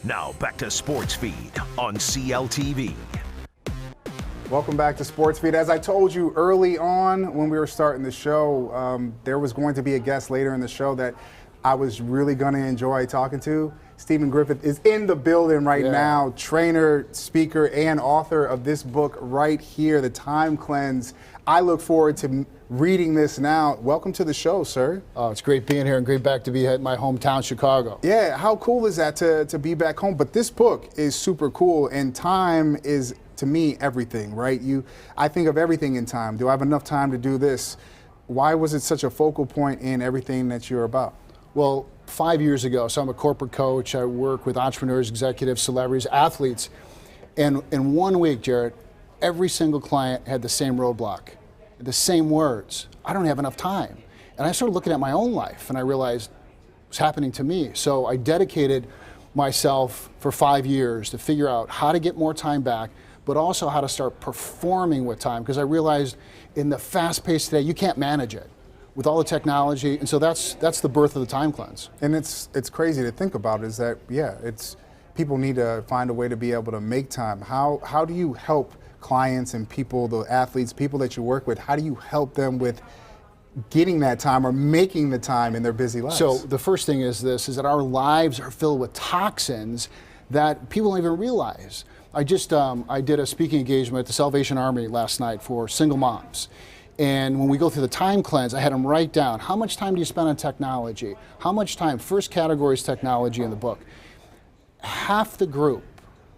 Now back to Sports Feed on CLTV. Welcome back to Sports Feed. As I told you early on when we were starting the show, there was going to be a guest later in the show that I was really going to enjoy talking to. Stephen Griffith is in the building right now, trainer, speaker, and author of this book right here, The Time Cleanse. I look forward to reading this now. Welcome to the show, sir. Oh, it's great being here and great back to be at my hometown, Chicago. Yeah, how cool is that to be back home? But this book is super cool, and time is, to me, everything, right? I think of everything in time. Do I have enough time to do this? Why was it such a focal point in everything that you're about? Well, 5 years ago, so I'm a corporate coach. I work with entrepreneurs, executives, celebrities, athletes. And in 1 week, Jarret, every single client had the same roadblock, the same words. I don't have enough time. And I started looking at my own life and I realized it was happening to me. So I dedicated myself for 5 years to figure out how to get more time back, but also how to start performing with time, because I realized in the fast pace today, you can't manage it with all the technology, and so that's the birth of the Time Cleanse. And it's crazy to think about is that, people need to find a way to be able to make time. How do you help clients and people, the athletes, people that you work with, how do you help them with getting that time or making the time in their busy lives? So the first thing is that our lives are filled with toxins that people don't even realize. I did a speaking engagement at the Salvation Army last night for single moms. And when we go through the Time Cleanse, I had them write down, how much time do you spend on technology? How much time? First category is technology in the book. Half the group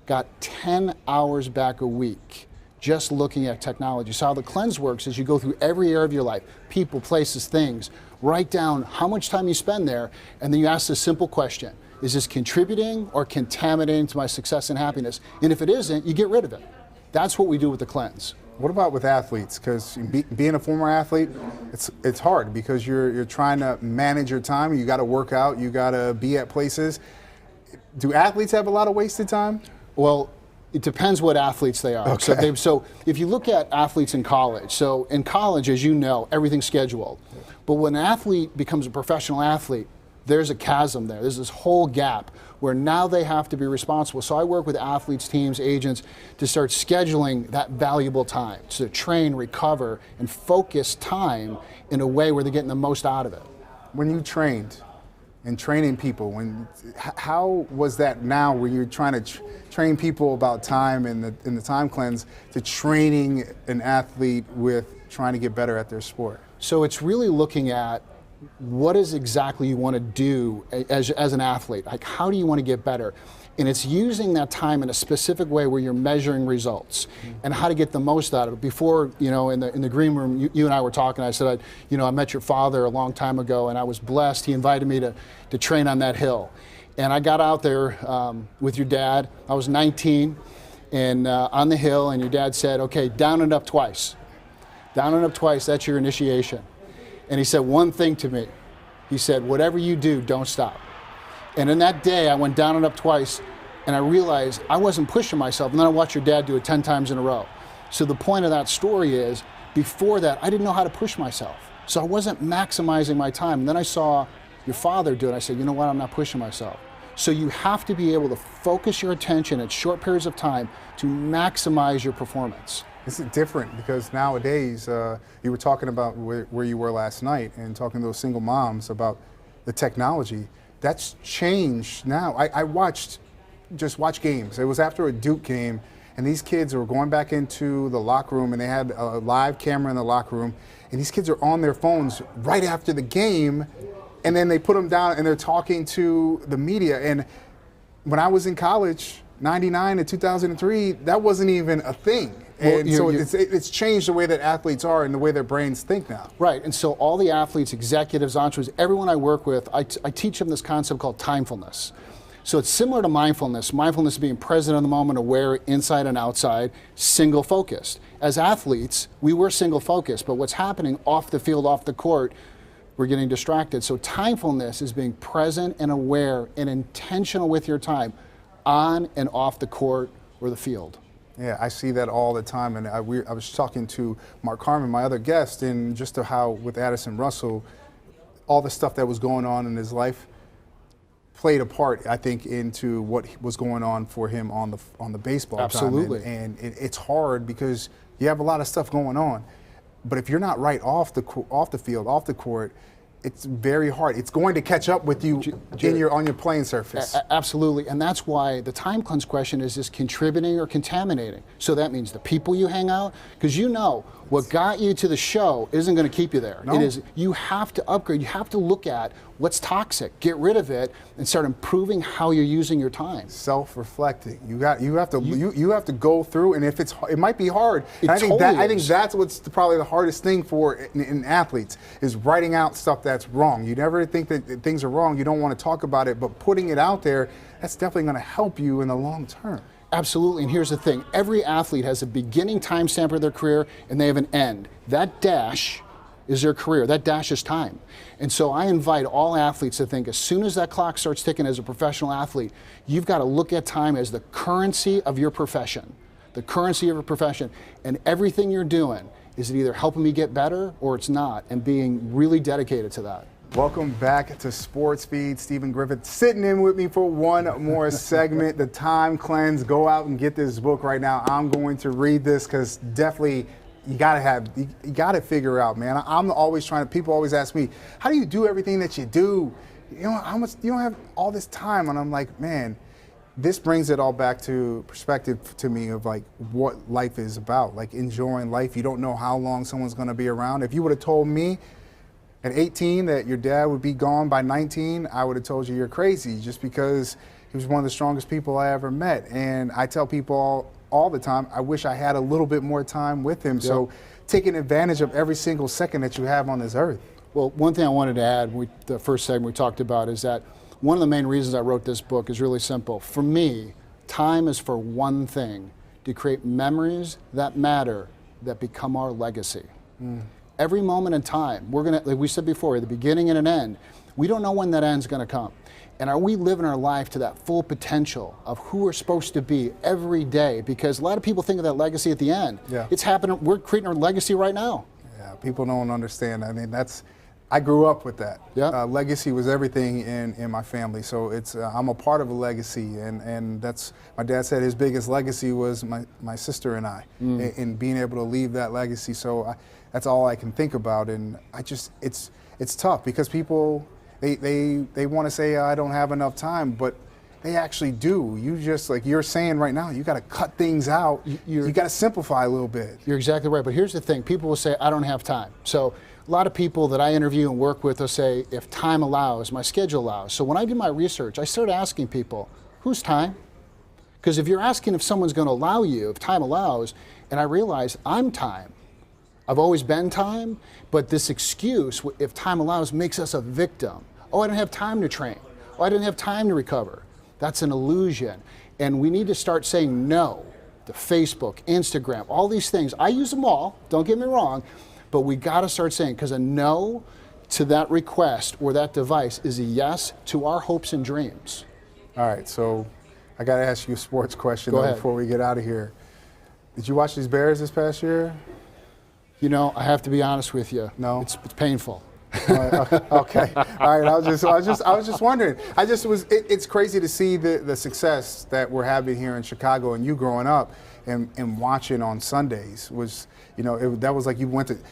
got 10 hours back a week just looking at technology. So how the cleanse works is you go through every area of your life, people, places, things, write down how much time you spend there, and then you ask this simple question: is this contributing or contaminating to my success and happiness? And if it isn't, you get rid of it. That's what we do with the cleanse. What about with athletes? Because being a former athlete, it's hard because you're trying to manage your time. You got to work out. You got to be at places. Do athletes have a lot of wasted time? Well, it depends what athletes they are. Okay. So if you look at athletes in college, so in college, as you know, everything's scheduled. But when an athlete becomes a professional athlete, there's a chasm there. There's this whole gap where now they have to be responsible. So I work with athletes, teams, agents to start scheduling that valuable time to train, recover, and focus time in a way where they're getting the most out of it. When you trained and training people, how was that now when you're trying to train people about time in the Time Cleanse to training an athlete with trying to get better at their sport? So it's really looking at what is exactly you want to do as an athlete. Like, how do you want to get better? And it's using that time in a specific way where you're measuring results and how to get the most out of it. Before, in the green room, you and I were talking. I said, I met your father a long time ago, and I was blessed. He invited me to train on that hill. And I got out there with your dad. I was 19 and on the hill, and your dad said, okay, down and up twice. Down and up twice, that's your initiation. And he said one thing to me. He said, whatever you do, don't stop. And in that day, I went down and up twice, and I realized I wasn't pushing myself. And then I watched your dad do it 10 times in a row. So the point of that story is, before that, I didn't know how to push myself. So I wasn't maximizing my time. And then I saw your father do it. I said, you know what, I'm not pushing myself. So you have to be able to focus your attention at short periods of time to maximize your performance. This is different because nowadays, you were talking about where you were last night and talking to those single moms about the technology. That's changed now. I watched games. It was after a Duke game, and these kids were going back into the locker room, and they had a live camera in the locker room, and these kids are on their phones right after the game, and then they put them down and they're talking to the media. And when I was in college, 99 to 2003, that wasn't even a thing. And so it's changed the way that athletes are and the way their brains think now. Right, and so all the athletes, executives, entrepreneurs, everyone I work with, I teach them this concept called timefulness. So it's similar to mindfulness. Mindfulness being present in the moment, aware, inside and outside, single focused. As athletes, we were single focused, but what's happening off the field, off the court, we're getting distracted. So timefulness is being present and aware and intentional with your time on and off the court or the field. Yeah, I see that all the time, and I was talking to Mark Harmon, my other guest, and just to how with Addison Russell, all the stuff that was going on in his life, played a part, I think, into what was going on for him on the baseball Absolutely. time. And it's hard because you have a lot of stuff going on. But if you're not right off the field, off the court, it's very hard. It's going to catch up with you on your playing surface. Absolutely, and that's why the time cleanse question is this contributing or contaminating? So that means the people you hang out, because you know what got you to the show isn't going to keep you there. No. It is, you have to upgrade. You have to look at what's toxic, get rid of it, and start improving how you're using your time. Self-reflecting. You have to go through, and if it might be hard. And I think that's what's probably the hardest thing for in athletes is writing out stuff that's wrong. You never think that things are wrong. You don't want to talk about it, but putting it out there, that's definitely going to help you in the long term. Absolutely, and here's the thing. Every athlete has a beginning timestamp of their career, and they have an end. That dash is their career. That dash is time. And so I invite all athletes to think as soon as that clock starts ticking as a professional athlete, you've got to look at time as the currency of your profession. The currency of your profession. And everything you're doing is it either helping me get better or it's not, and being really dedicated to that. Welcome back to Sports Feed. Stephen Griffith sitting in with me for one more segment, The Time Cleanse. Go out and get this book right now. I'm going to read this because definitely you gotta figure out, man. I'm always people always ask me, how do you do everything that you do? You know, how much, you don't have all this time. And I'm like, man, this brings it all back to perspective to me of like what life is about, like enjoying life. You don't know how long someone's gonna be around. If you would have told me at 18 that your dad would be gone by 19, I would have told you you're crazy, just because he was one of the strongest people I ever met. And I tell people all the time, I wish I had a little bit more time with him. Yep. So taking advantage of every single second that you have on this earth. Well, one thing I wanted to add, the first segment we talked about, is that one of the main reasons I wrote this book is really simple. For me, time is for one thing, to create memories that matter, that become our legacy. Every moment in time, we're gonna, like we said before, the beginning and an end. We don't know when that end's gonna come. And are we living our life to that full potential of who we're supposed to be every day? Because a lot of people think of that legacy at the end. Yeah. It's happening, we're creating our legacy right now. Yeah, people don't understand. I mean, I grew up with that. Yeah. Legacy was everything in my family. So it's I'm a part of a legacy, and that's, my dad said his biggest legacy was my sister and I, and being able to leave that legacy. So that's all I can think about, and it's tough because people they want to say I don't have enough time, but they actually do. You just, like you're saying right now, you got to cut things out. You got to simplify a little bit. You're exactly right. But here's the thing: people will say I don't have time. So a lot of people that I interview and work with will say, if time allows, my schedule allows. So when I did my research, I started asking people, who's time? Because if you're asking if someone's going to allow you, if time allows, and I realized I'm time. I've always been time, but this excuse, if time allows, makes us a victim. Oh, I didn't have time to train. Oh, I didn't have time to recover. That's an illusion. And we need to start saying no to Facebook, Instagram, all these things. I use them all, don't get me wrong, but we got to start saying, because a no to that request or that device is a yes to our hopes and dreams. All right, so I got to ask you a sports question before we get out of here. Did you watch these Bears this past year? You know, I have to be honest with you. No, it's painful. Okay. All right. I was just wondering. It's crazy to see the success that we're having here in Chicago, and you growing up and watching on Sundays was, you know, that was like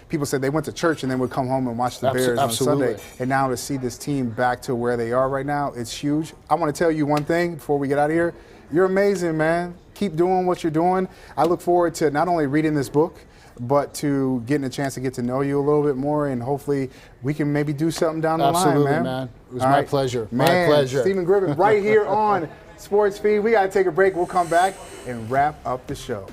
people said they went to church and then would come home and watch the Bears on Sunday. And now to see this team back to where they are right now, it's huge. I want to tell you one thing before we get out of here. You're amazing, man. Keep doing what you're doing. I look forward to not only reading this book, but to getting a chance to get to know you a little bit more, and hopefully we can maybe do something down the line, man. Absolutely, man. It was my pleasure. Man, my pleasure. Stephen Griffith right here on Sports Feed. We got to take a break. We'll come back and wrap up the show.